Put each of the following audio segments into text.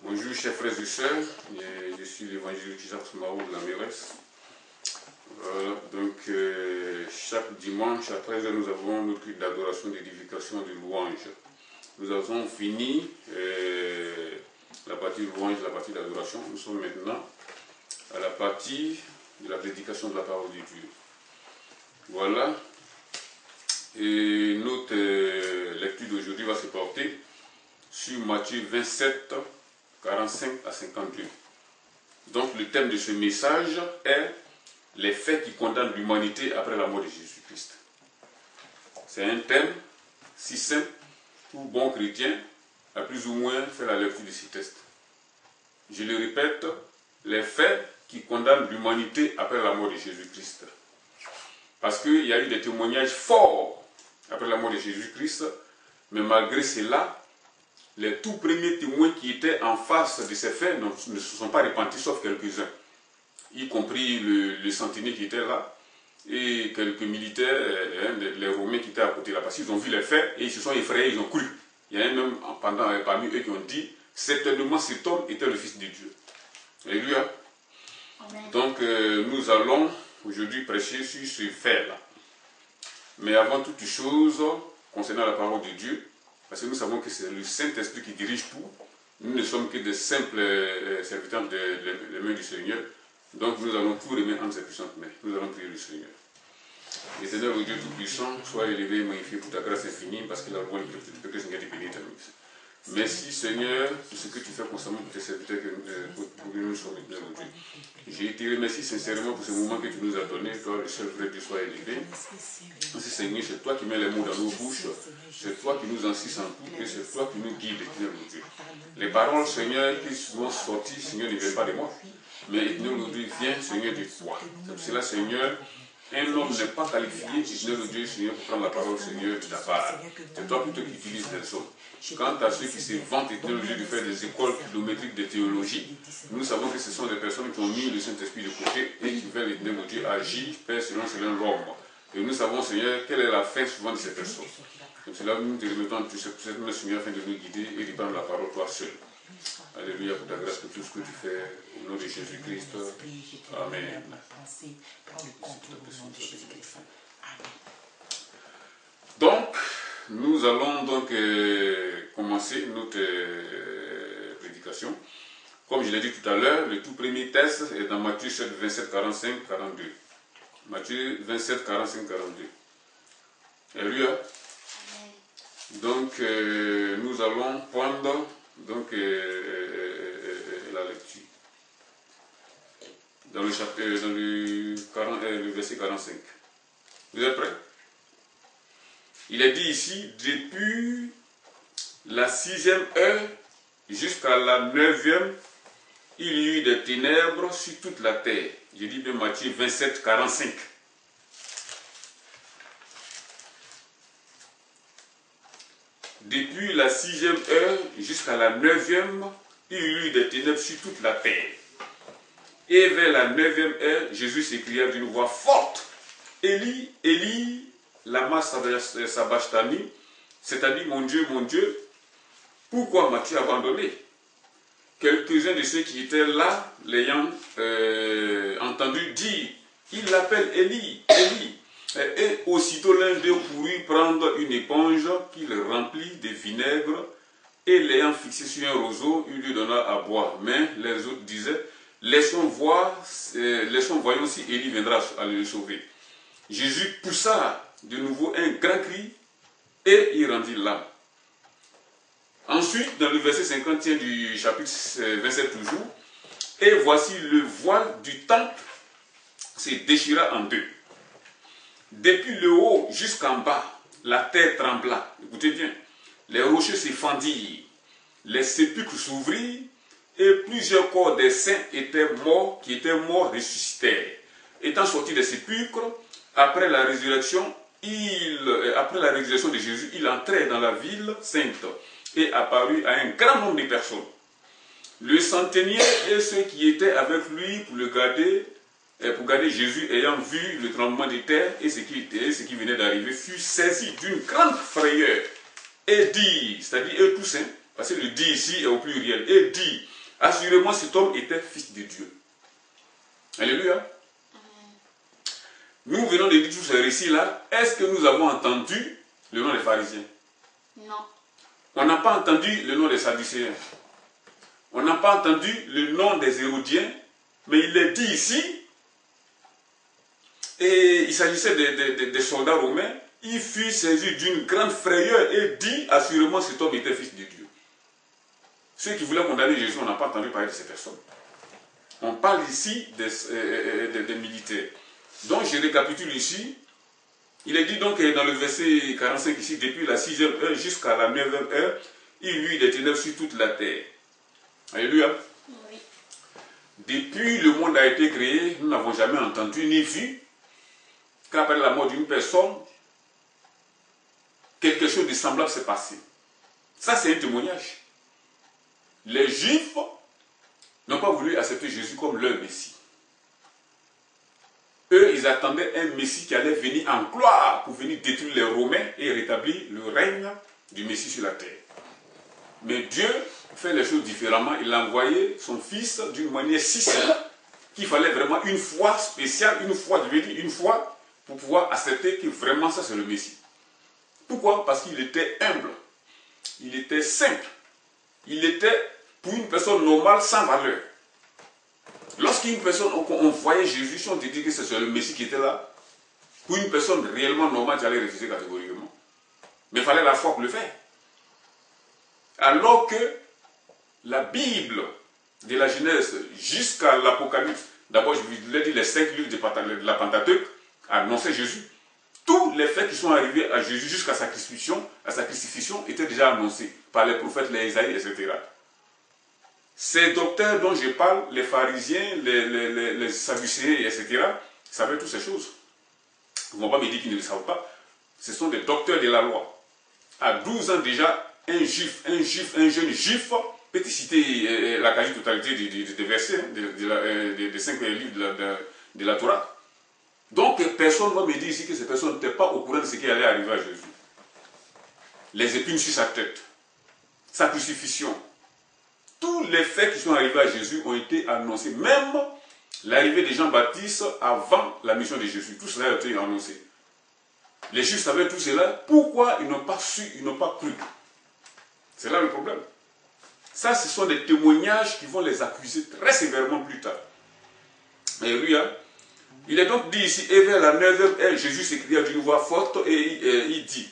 Bonjour chers frères et sœurs, je suis l'évangélique Jacques Mao de la Mérès. Voilà, donc chaque dimanche à 13h nous avons notre culte d'adoration, d'édification, de louange. Nous avons fini la partie louange, la partie d'adoration. Nous sommes maintenant à la partie de la prédication de la parole de Dieu. Voilà. Et notre lecture d'aujourd'hui va se porter sur Matthieu 27, 45 à 52. Donc le thème de ce message est les faits qui condamnent l'humanité après la mort de Jésus-Christ. C'est un thème si simple, tout bon chrétien a plus ou moins fait la lecture de ces textes. Je le répète, les faits qui condamnent l'humanité après la mort de Jésus-Christ. Parce qu'il y a eu des témoignages forts après la mort de Jésus-Christ, mais malgré cela, les tout premiers témoins qui étaient en face de ces faits ne se sont pas repentis, sauf quelques-uns, y compris le centenier qui était là, et quelques militaires, les Romains qui étaient à côté là, parce qu'ils ont vu les faits et ils se sont effrayés, ils ont cru. Il y en a même parmi eux qui ont dit, certainement cet homme était le Fils de Dieu. Alléluia. Donc nous allons aujourd'hui prêcher sur ce fait-là. Mais avant toute chose, concernant la parole de Dieu, parce que nous savons que c'est le Saint-Esprit qui dirige tout, nous ne sommes que des simples serviteurs des mains du Seigneur, donc nous allons tout remettre entre ses puissantes mains. Nous allons prier le Seigneur. Éternel, au Dieu Tout-Puissant, sois élevé et magnifié pour ta grâce infinie, parce qu'il a loin de que le Seigneur te bénisse. Merci Seigneur pour ce que tu fais constamment pour tes serviteurs pour que nous sommes maintenant aujourd'hui. Je te remercie sincèrement pour ce moment que tu nous as donné. Toi, le seul vrai Dieu, soit élevé. Merci Seigneur, c'est toi qui mets les mots dans nos bouches. C'est toi qui nous insistes en tout et c'est toi qui nous guides, éternel mon Dieu. Les paroles, Seigneur, qui sont sorties, Seigneur, ne viennent pas de moi. Mais éternel mon Dieu, viens, Seigneur, de toi. C'est pour cela, Seigneur, un homme n'est pas qualifié, éternel mon Dieu, Seigneur, pour prendre la parole, Seigneur, de ta part. C'est toi plutôt qui utilises les hommes. Quant à ceux qui se vantent, éternel mon Dieu, de faire des écoles kilométriques de théologie, nous savons que ce sont des personnes qui ont mis le Saint-Esprit de côté et qui veulent, éternel mon Dieu, agir, Père, selon l'homme. Et nous savons, Seigneur, quelle est la fin souvent de ces personnes. Donc cela, nous te remettons tout cette Seigneur, afin de nous guider et de prendre la parole toi seul. Alléluia pour ta grâce, pour tout ce que tu fais, au nom de Jésus-Christ. Amen. Donc, nous allons donc commencer notre prédication. Comme je l'ai dit tout à l'heure, le tout premier texte est dans Matthieu 7, 27, 45, 42. Matthieu 27, 45, 42. Alléluia. Donc, nous allons prendre donc, la lecture. Dans le verset 45. Vous êtes prêts? Il est dit ici, depuis la 6e heure jusqu'à la 9e, il y eut des ténèbres sur toute la terre. Je dis bien Matthieu 27, 45. Depuis la 6e heure jusqu'à la 9e, il y eut des ténèbres sur toute la terre. Et vers la 9e heure, Jésus s'écria d'une voix forte, Élie, Élie, lama sabachthani, c'est-à-dire mon Dieu, pourquoi m'as-tu abandonné? Quelques-uns de ceux qui étaient là, l'ayant entendu dire, il l'appelle Élie, Élie. Et aussitôt l'un d'eux courut prendre une éponge qu'il remplit de vinaigre et l'ayant fixé sur un roseau, il lui donna à boire. Mais les autres disaient, laissons voyons si Élie viendra à le sauver. Jésus poussa de nouveau un grand cri et il rendit l'âme. Ensuite, dans le verset 50 du chapitre 27 toujours, et voici le voile du temple se déchira en deux. Depuis le haut jusqu'en bas, la terre trembla. Écoutez bien, les rochers se fendirent, les sépulcres s'ouvrirent, et plusieurs corps des saints qui étaient morts ressuscitèrent. Étant sortis des sépulcres, après la résurrection de Jésus, il entrait dans la ville sainte et apparut à un grand nombre de personnes. Le centenier et ceux qui étaient avec lui pour garder Jésus, ayant vu le tremblement de terre et ce qui venait d'arriver, fut saisi d'une grande frayeur et dit, c'est-à-dire eux tous, parce que le dit ici est au pluriel, et dit, Assurément, cet homme était fils de Dieu. Alléluia. Nous venons de dire tout ce récit-là. Est-ce que nous avons entendu le nom des pharisiens? Non. On n'a pas entendu le nom des sadducéens. On n'a pas entendu le nom des hérodiens. Mais il est dit ici, et il s'agissait des soldats romains, il fut saisi d'une grande frayeur et dit, assurément cet homme était fils de Dieu. Ceux qui voulaient condamner Jésus, on n'a pas entendu parler de ces personnes. On parle ici des militaires. Donc je récapitule ici. Il est dit donc dans le verset 45 ici, depuis la 6e heure jusqu'à la 9e heure, il y eut des ténèbres sur toute la terre. Alléluia. Oui. Depuis le monde a été créé, nous n'avons jamais entendu ni vu qu'après la mort d'une personne, quelque chose de semblable s'est passé. Ça, c'est un témoignage. Les Juifs n'ont pas voulu accepter Jésus comme leur Messie. Eux, ils attendaient un Messie qui allait venir en gloire pour venir détruire les Romains et rétablir le règne du Messie sur la terre. Mais Dieu fait les choses différemment. Il a envoyé son Fils d'une manière si simple qu'il fallait vraiment une foi spéciale, une foi, je veux dire, une foi pour pouvoir accepter que vraiment ça c'est le Messie. Pourquoi? Parce qu'il était humble, il était simple, il était pour une personne normale sans valeur. Lorsqu'une personne, on voyait Jésus, si on te dit que c'est le Messie qui était là, pour une personne réellement normale, tu allais refuser catégoriquement. Mais il fallait la foi pour le faire. Alors que la Bible, de la Genèse jusqu'à l'Apocalypse, d'abord je vous l'ai dit, les 5 livres de la Pentateuque, annonçaient Jésus. Tous les faits qui sont arrivés à Jésus jusqu'à sa crucifixion, étaient déjà annoncés par les prophètes, les Isaïe, etc. Ces docteurs dont je parle, les pharisiens, les sadducéens, etc., savaient toutes ces choses. Ils ne vont pas me dire qu'ils ne le savent pas. Ce sont des docteurs de la loi. À 12 ans déjà, un jeune juif, peut citer la quasi-totalité des versets, des 5 livres de la Torah. Donc personne ne va me dire ici que ces personnes n'étaient pas au courant de ce qui allait arriver à Jésus. Les épines sur sa tête, sa crucifixion, tous les faits qui sont arrivés à Jésus ont été annoncés. Même l'arrivée de Jean-Baptiste avant la mission de Jésus. Tout cela a été annoncé. Les Juifs savaient tout cela. Pourquoi ils n'ont pas su, ils n'ont pas cru? C'est là le problème. Ça, ce sont des témoignages qui vont les accuser très sévèrement plus tard. Alléluia. Il est donc dit ici, et vers la 9e heure, Jésus s'écria d'une voix forte et il dit,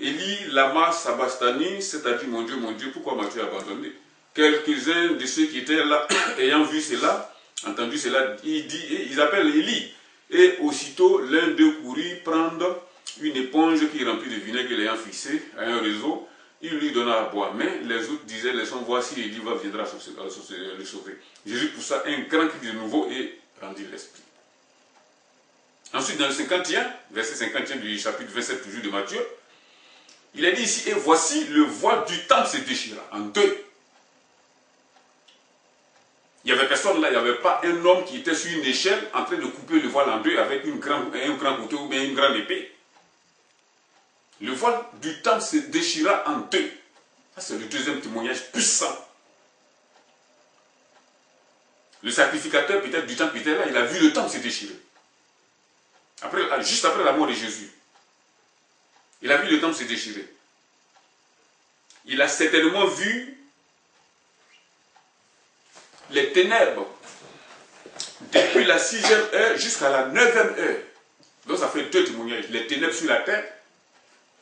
Eli lama sabachthani, c'est-à-dire mon Dieu, pourquoi m'as-tu abandonné? Quelques-uns de ceux qui étaient là, ayant vu cela, entendu cela, ils appellent Élie. Et aussitôt, l'un d'eux courut prendre une éponge qui remplit de vinaigre et l'ayant fixée à un réseau, il lui donna à boire. Mais les autres disaient, laissons voir si Élie viendra le sauver. Jésus poussa un grand cri de nouveau et rendit l'esprit. Ensuite, dans le 51, verset 51 du chapitre 27 toujours de Matthieu, il est dit ici, et voici le voile du temple se déchira en deux. Il n'y avait personne là, il n'y avait pas un homme qui était sur une échelle en train de couper le voile en deux avec un grand couteau ou bien une grande épée. Le voile du temple se déchira en deux. Ça, c'est le deuxième témoignage puissant. Le sacrificateur peut-être du temple qui était là, il a vu le temple se déchirer. Juste après la mort de Jésus. Il a vu le temple se déchirer. Il a certainement vu les ténèbres depuis la 6e heure jusqu'à la 9e heure. Donc ça fait deux témoignages. Les ténèbres sur la terre,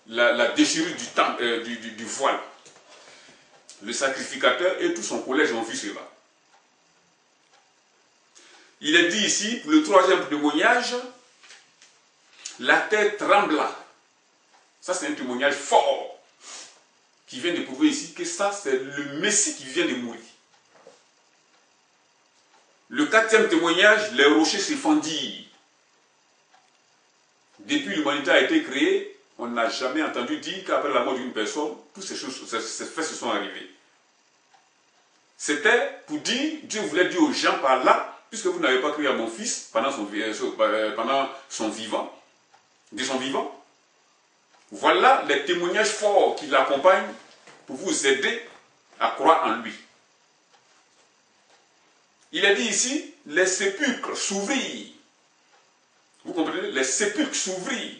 la déchirure du temple, du voile. Le sacrificateur et tout son collège ont vu cela. Il est dit ici, pour le troisième témoignage, la terre trembla. Ça c'est un témoignage fort qui vient de prouver ici que ça c'est le Messie qui vient de mourir. Le quatrième témoignage, les rochers se fendirent. Depuis l'humanité a été créée, on n'a jamais entendu dire qu'après la mort d'une personne, toutes ces choses, ces faits se sont arrivés. C'était pour dire, Dieu voulait dire aux gens par là, puisque vous n'avez pas cru à mon fils pendant son vivant, de son vivant, voilà les témoignages forts qui l'accompagnent pour vous aider à croire en lui. Il a dit ici, les sépulcres s'ouvrirent. Vous comprenez? Les sépulcres s'ouvrirent.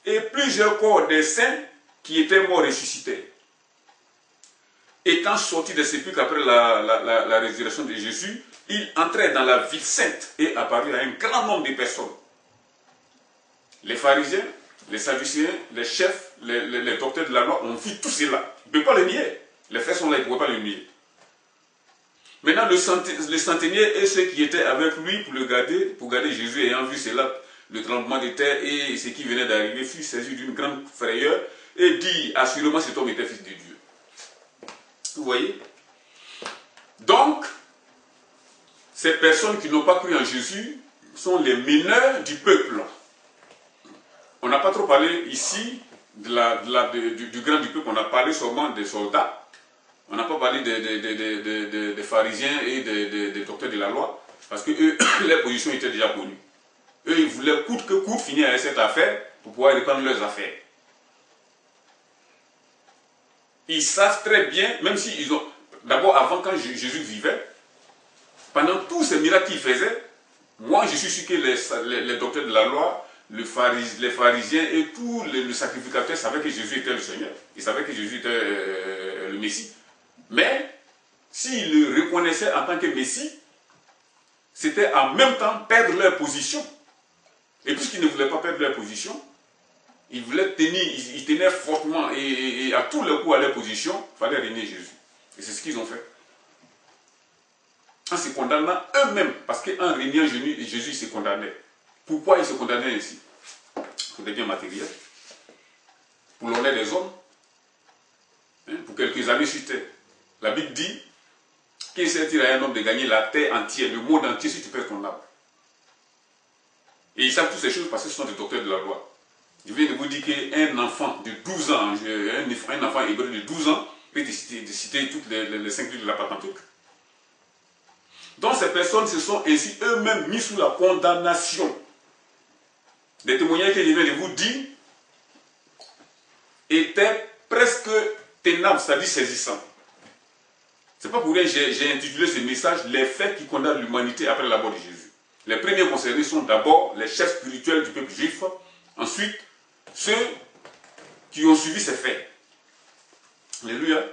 Et plusieurs corps des saints qui étaient morts ressuscités. Étant sortis des sépulcres après la résurrection de Jésus, ils entraient dans la ville sainte et apparurent à un grand nombre de personnes. Les pharisiens, les sadducéens, les chefs, les docteurs de la loi ont vu tout cela. Ils ne peuvent pas le nier. Les faits sont là, ils ne pouvaient pas le nier. Maintenant, le centenier et ceux qui étaient avec lui pour garder Jésus, ayant vu cela, le tremblement de terre et ce qui venait d'arriver, fut saisi d'une grande frayeur et dit, assurément cet homme était fils de Dieu. Vous voyez? Donc, ces personnes qui n'ont pas cru en Jésus sont les meneurs du peuple. On n'a pas trop parlé ici du grand du peuple, on a parlé seulement des soldats. On n'a pas parlé des pharisiens et des docteurs de la loi, parce que eux, leur position était déjà connue. Eux, ils voulaient coûte que coûte finir avec cette affaire pour pouvoir reprendre leurs affaires. Ils savent très bien, même s'ils ont... D'abord, avant, quand Jésus vivait, pendant tous ces miracles qu'il faisait, moi, je suis sûr que les docteurs de la loi, les pharisiens et tous les sacrificateurs savaient que Jésus était le Seigneur. Ils savaient que Jésus était le Messie. Mais, s'ils le reconnaissaient en tant que Messie, c'était en même temps perdre leur position. Et puisqu'ils ne voulaient pas perdre leur position, ils voulaient tenir, ils tenaient fortement et à tous les coups à leur position, il fallait régner Jésus. Et c'est ce qu'ils ont fait. En se condamnant eux-mêmes, parce qu'en régnant Jésus se condamnait. Pourquoi ils se condamnaient ainsi? Pour des biens matériels, pour l'honneur des hommes, pour quelques années sur terre. La Bible dit qu'il sert-il à un homme de gagner la terre entière, le monde entier, si tu perds ton âme. Et ils savent toutes ces choses parce que ce sont des docteurs de la loi. Je viens de vous dire qu'un enfant de 12 ans, un enfant hébreu de 12 ans, peut citer toutes les 5 livres de la Pentateuque. Donc ces personnes se sont ainsi eux-mêmes mis sous la condamnation. Les témoignages que je viens de vous dire étaient presque ténables, c'est-à-dire saisissants. C'est pas pour rien que j'ai intitulé ce message « Les faits qui condamnent l'humanité après la mort de Jésus ». Les premiers concernés sont d'abord les chefs spirituels du peuple juif, ensuite ceux qui ont suivi ces faits. Alléluia.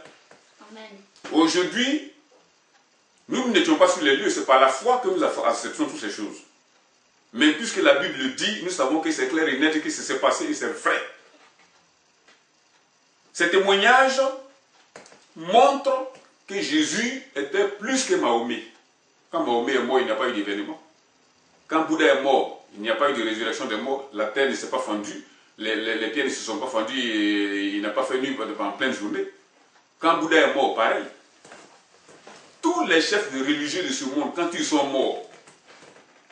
Amen. Aujourd'hui, nous n'étions pas sur les lieux, c'est par la foi que nous acceptons toutes ces choses. Mais puisque la Bible le dit, nous savons que c'est clair et net et que c'est passé et c'est vrai. Ces témoignages montrent que Jésus était plus que Mahomet. Quand Mahomet est mort, il n'y a pas eu d'événement. Quand Bouddha est mort, il n'y a pas eu de résurrection des morts, la terre ne s'est pas fendue, les pierres ne se sont pas fendues et il n'a pas fait nuit en pleine journée. Quand Bouddha est mort, pareil. Tous les chefs de religieux de ce monde, quand ils sont morts,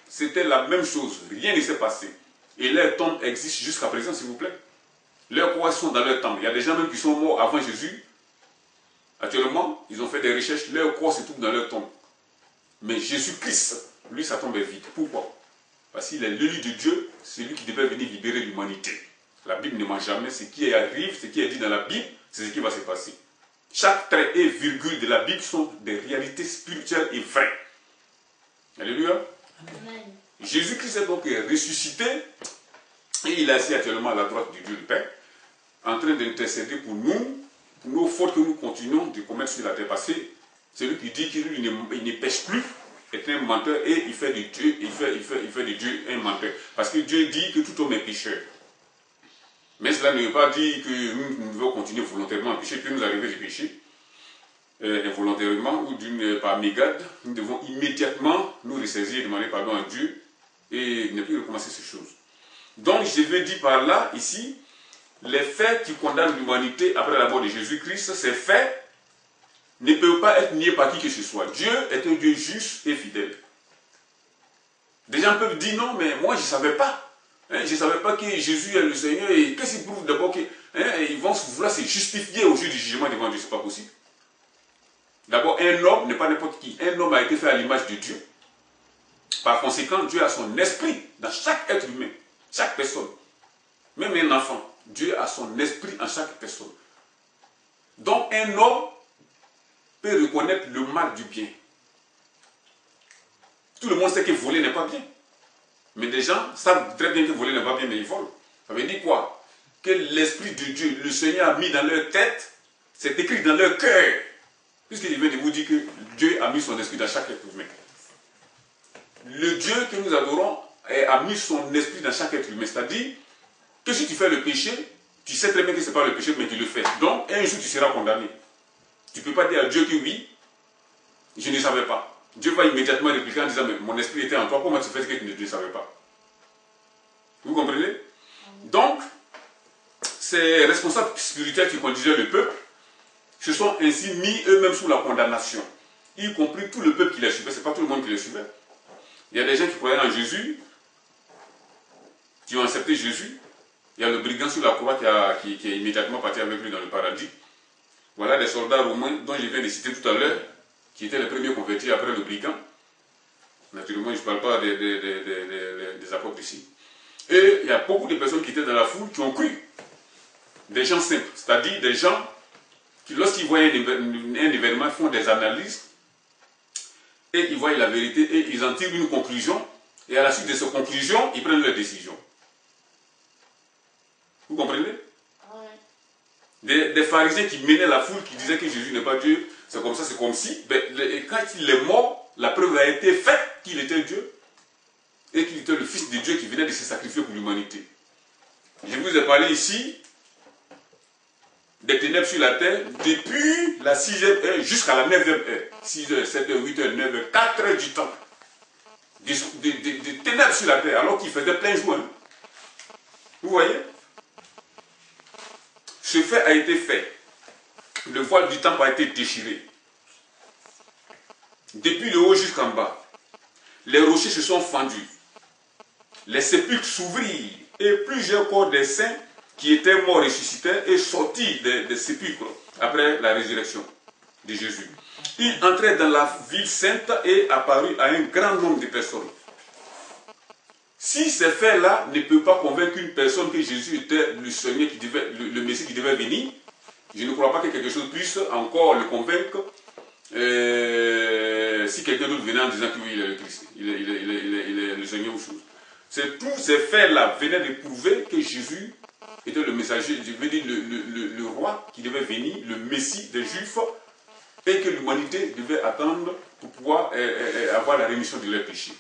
c'était la même chose, rien ne s'est passé. Et leurs tombes existent jusqu'à présent, s'il vous plaît. Leurs corps sont dans leur tombe. Il y a des gens même qui sont morts avant Jésus. Actuellement, ils ont fait des recherches, leurs corps se trouvent dans leur tombe. Mais Jésus-Christ, lui, sa tombe est vide. Pourquoi? Parce qu'il est l'élu de Dieu, c'est lui qui devait venir libérer l'humanité. La Bible ne ment jamais. Ce qui arrive, ce qui est dit dans la Bible, c'est ce qui va se passer. Chaque trait et virgule de la Bible sont des réalités spirituelles et vraies. Alléluia. Amen. Jésus-Christ est donc ressuscité et il est assis actuellement à la droite du Dieu le Père, en train d'intercéder pour nous, pour nos fautes que nous continuons de commettre sur la terre. Parce que celui qui dit qu'il ne pêche plus est un menteur et il fait de Dieu, il fait de Dieu un menteur. Parce que Dieu dit que tout homme est pécheur. Mais cela ne veut pas dire que nous devons continuer volontairement à pécher, puis nous arriver du péché. Involontairement ou par mégarde, nous devons immédiatement nous ressaisir et demander pardon à Dieu et ne plus recommencer ces choses. Donc je veux dire par là, ici, les faits qui condamnent l'humanité après la mort de Jésus-Christ, ces faits ne peuvent pas être niés par qui que ce soit. Dieu est un Dieu juste et fidèle. Des gens peuvent dire non, mais moi je ne savais pas. Je ne savais pas que Jésus est le Seigneur. Et qu'est-ce qui prouve d'abord qu'ils vont vouloir se justifier au jour du jugement devant Dieu? Ce n'est pas possible. D'abord, un homme n'est pas n'importe qui. Un homme a été fait à l'image de Dieu. Par conséquent, Dieu a son esprit dans chaque être humain, chaque personne. Même un enfant, Dieu a son esprit en chaque personne. Donc, un homme peut reconnaître le mal du bien. Tout le monde sait que voler n'est pas bien. Mais des gens savent très bien que voler n'est pas bien, mais ils volent. Ça veut dire quoi? Que l'Esprit de Dieu, le Seigneur a mis dans leur tête, c'est écrit dans leur cœur. Puisqu'il vient de vous dire que Dieu a mis son esprit dans chaque être humain. Le Dieu que nous adorons a mis son esprit dans chaque être humain. C'est-à-dire que si tu fais le péché, tu sais très bien que ce n'est pas le péché, mais tu le fais. Donc, un jour, tu seras condamné. Tu ne peux pas dire à Dieu que oui, je ne savais pas. Dieu va immédiatement répliquer en disant, mais mon esprit était en toi, comment tu fais ce que tu ne savais pas? Vous comprenez? Donc, ces responsables spirituels qui conduisaient le peuple se sont ainsi mis eux-mêmes sous la condamnation, y compris tout le peuple qui les suivait. Ce n'est pas tout le monde qui les suivait. Il y a des gens qui croyaient en Jésus, qui ont accepté Jésus. Il y a le brigand sur la croix qui est immédiatement parti avec lui dans le paradis. Voilà des soldats romains dont je viens de citer tout à l'heure, qui étaient les premiers convertis après le brigand. Naturellement, je ne parle pas des apôtres ici. Et il y a beaucoup de personnes qui étaient dans la foule qui ont cru. Des gens simples, c'est-à-dire des gens qui, lorsqu'ils voient un événement, font des analyses et ils voient la vérité et ils en tirent une conclusion. Et à la suite de ces conclusions, ils prennent leur décision. Vous comprenez? Des pharisiens qui menaient la foule, qui disaient que Jésus n'est pas Dieu, c'est comme ça, c'est comme si. Ben, quand il est mort, la preuve a été faite qu'il était Dieu et qu'il était le Fils de Dieu qui venait de se sacrifier pour l'humanité. Je vous ai parlé ici des ténèbres sur la terre depuis la 6e heure jusqu'à la 9e heure. 6h, 7h, 8h, 9h, 4 heures du temps. Des ténèbres sur la terre alors qu'il faisait plein jour. Hein. Vous voyez? Ce fait a été fait. Le voile du temple a été déchiré. Depuis le haut jusqu'en bas. Les rochers se sont fendus. Les sépulcres s'ouvrirent et plusieurs corps des saints qui étaient morts ressuscitèrent et sortirent des sépulcres après la résurrection de Jésus. Ils entrèrent dans la ville sainte et apparurent à un grand nombre de personnes. Si ces faits-là ne peuvent pas convaincre une personne que Jésus était le Seigneur, le Messie qui devait venir, je ne crois pas que quelque chose puisse encore le convaincre si quelqu'un d'autre venait en disant que oui, il est le Christ, il est le Seigneur ou chose. Tous ces faits-là venaient de prouver que Jésus était le messager, je veux dire le roi qui devait venir, le Messie des Juifs, et que l'humanité devait attendre pour pouvoir avoir la rémission de leurs péchés.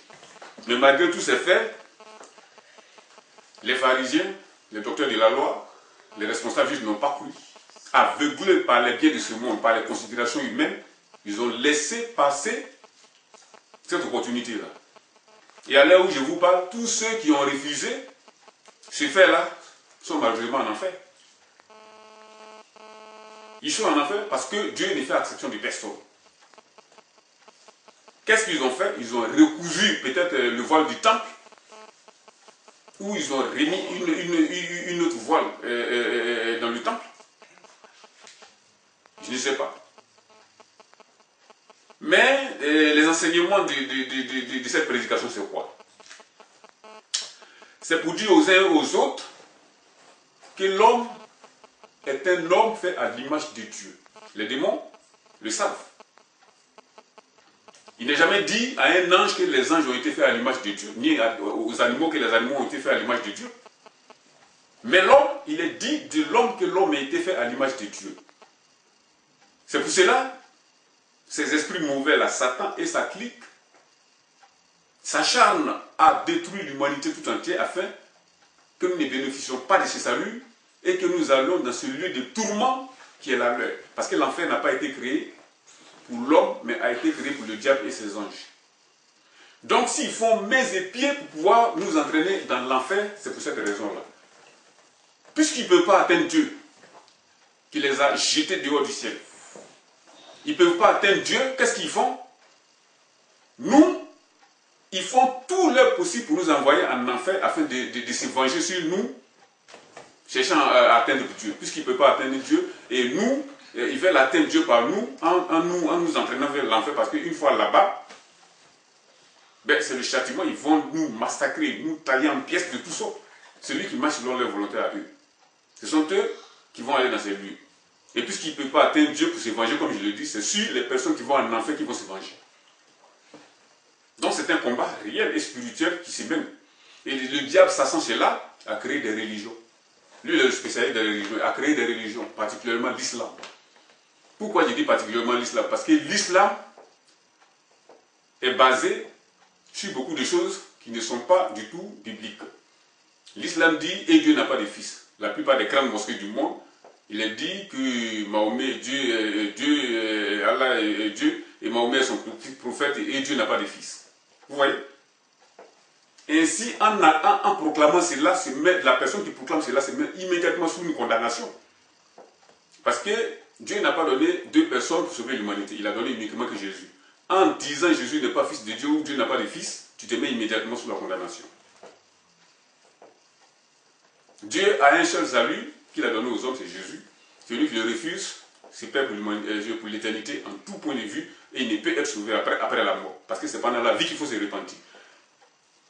Mais malgré tous ces faits, les pharisiens, les docteurs de la loi, les responsables juifs n'ont pas cru. Aveuglés par les biais de ce monde, par les considérations humaines, ils ont laissé passer cette opportunité-là. Et à l'heure où je vous parle, tous ceux qui ont refusé ce fait-là sont malheureusement en enfer. Ils sont en enfer parce que Dieu ne fait exception de personne. Qu'est-ce qu'ils ont fait? Ils ont recousu peut-être le voile du temple, ou ils ont remis une autre voile dans le temple. Je ne sais pas. Mais les enseignements de cette prédication, c'est quoi? C'est pour dire aux uns et aux autres que l'homme est un homme fait à l'image de Dieu. Les démons le savent. Il n'est jamais dit à un ange que les anges ont été faits à l'image de Dieu, ni aux animaux que les animaux ont été faits à l'image de Dieu. Mais l'homme, il est dit de l'homme que l'homme a été fait à l'image de Dieu. C'est pour cela, ces esprits mauvais, là, Satan et sa clique, s'acharnent à détruire l'humanité tout entière afin que nous ne bénéficions pas de ce salut et que nous allons dans ce lieu de tourment qui est la leur. Parce que l'enfer n'a pas été créé pour l'homme, mais a été créé pour le diable et ses anges. Donc s'ils font mains et pieds pour pouvoir nous entraîner dans l'enfer, c'est pour cette raison-là. Puisqu'ils ne peuvent pas atteindre Dieu, qui les a jetés dehors du ciel, ils ne peuvent pas atteindre Dieu, qu'est-ce qu'ils font? Nous, ils font tout leur possible pour nous envoyer en enfer afin de se venger sur nous, cherchant à atteindre Dieu. Puisqu'ils ne peuvent pas atteindre Dieu, et nous, ils veulent atteindre Dieu par nous, en nous entraînant vers l'enfer, parce qu'une fois là-bas, ben, c'est le châtiment, ils vont nous massacrer, nous tailler en pièces de tout ça. Celui qui marche selon leur volonté à eux. Ce sont eux qui vont aller dans ces lieux. Et puisqu'ils ne peuvent pas atteindre Dieu pour se venger, comme je le dis, c'est sur les personnes qui vont en enfer qui vont se venger. Donc c'est un combat réel et spirituel qui se mène. Et le diable, Satan, c'est là, à créer des religions. Lui, il est le spécialiste des religions, a créé des religions, particulièrement l'islam. Pourquoi je dis particulièrement l'islam? Parce que l'islam est basé sur beaucoup de choses qui ne sont pas du tout bibliques. L'islam dit, et Dieu n'a pas de fils. La plupart des grandes mosquées du monde, il est dit que Mahomet, Allah est Dieu, et Mahomet est son prophète, et Dieu n'a pas de fils. Vous voyez? Ainsi, en proclamant cela, la personne qui proclame cela se met immédiatement sous une condamnation. Parce que Dieu n'a pas donné deux personnes pour sauver l'humanité, il a donné uniquement que Jésus. En disant Jésus n'est pas fils de Dieu ou Dieu n'a pas de fils, tu te mets immédiatement sous la condamnation. Dieu a un seul salut qu'il a donné aux hommes, c'est Jésus. Celui qui le refuse, c'est peuple pour l'éternité en tout point de vue, et il ne peut être sauvé après la mort. Parce que c'est pendant la vie qu'il faut se repentir.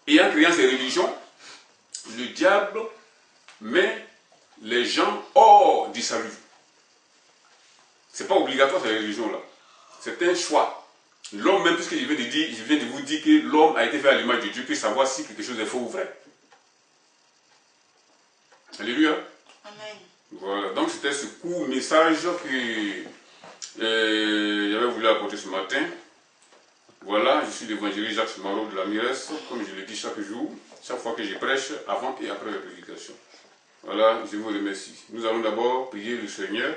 Et en créant ces religions, le diable met les gens hors du salut. Ce n'est pas obligatoire ces religions-là. C'est un choix. L'homme, même puisque je viens de vous dire que l'homme a été fait à l'image de Dieu, peut savoir si quelque chose est faux ou vrai. Alléluia. Amen. Voilà, donc c'était ce court message que j'avais voulu apporter ce matin. Voilà, je suis l'évangéliste Jacques Marot de la Mires, comme je le dis chaque jour, chaque fois que je prêche, avant et après la prédication. Voilà, je vous remercie. Nous allons d'abord prier le Seigneur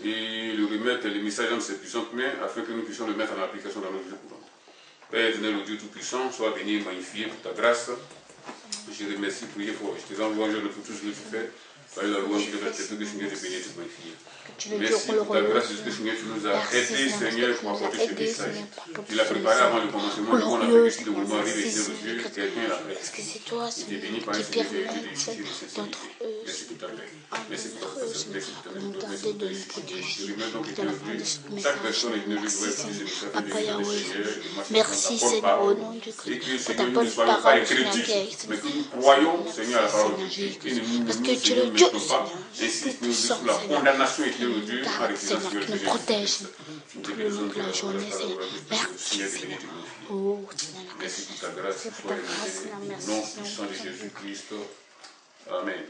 et lui remettre les messages dans ses puissantes mains afin que nous puissions le mettre en application dans notre vie courante. Père éternel, au Dieu Tout-Puissant, sois béni et magnifié pour ta grâce. Je remercie, priez pour, je te rends louange pour tout ce que tu fais. Par la louange de la Seigneur, te bénir, te magnifier. Merci pour ta grâce de ce que Seigneur, tu nous as aidés, Seigneur, pour apporter ce message. Tu l'as préparé avant le commencement du monde, afin que si le moment arrive, Seigneur Dieu, quelqu'un l'a fait. Et tu es béni par un Seigneur de justice et de sincérité. Merci pour ta paix. Merci pour ta présence. Merci pour ta méthode. Merci pour ta justice. Je remets donc, Seigneur Dieu, chaque personne est venue de voir ce message de Seigneur. Merci Seigneur au nom du Christ. Et que Seigneur, nous ne soyons pas critiques, mais que nous croyons, Seigneur, à la parole de Dieu. Et nous Parce que tu ne es le Dieu, mettons pas, ainsi que nous sous la condamnation et de Dieu, par les Seigneur, qui nous protège tout le long de la journée, Seigneur. Merci, Seigneur. Oh, Seigneur, merci pour ta grâce, pour ta grâce, au nom puissant de Jésus-Christ. Amen.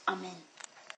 Amen.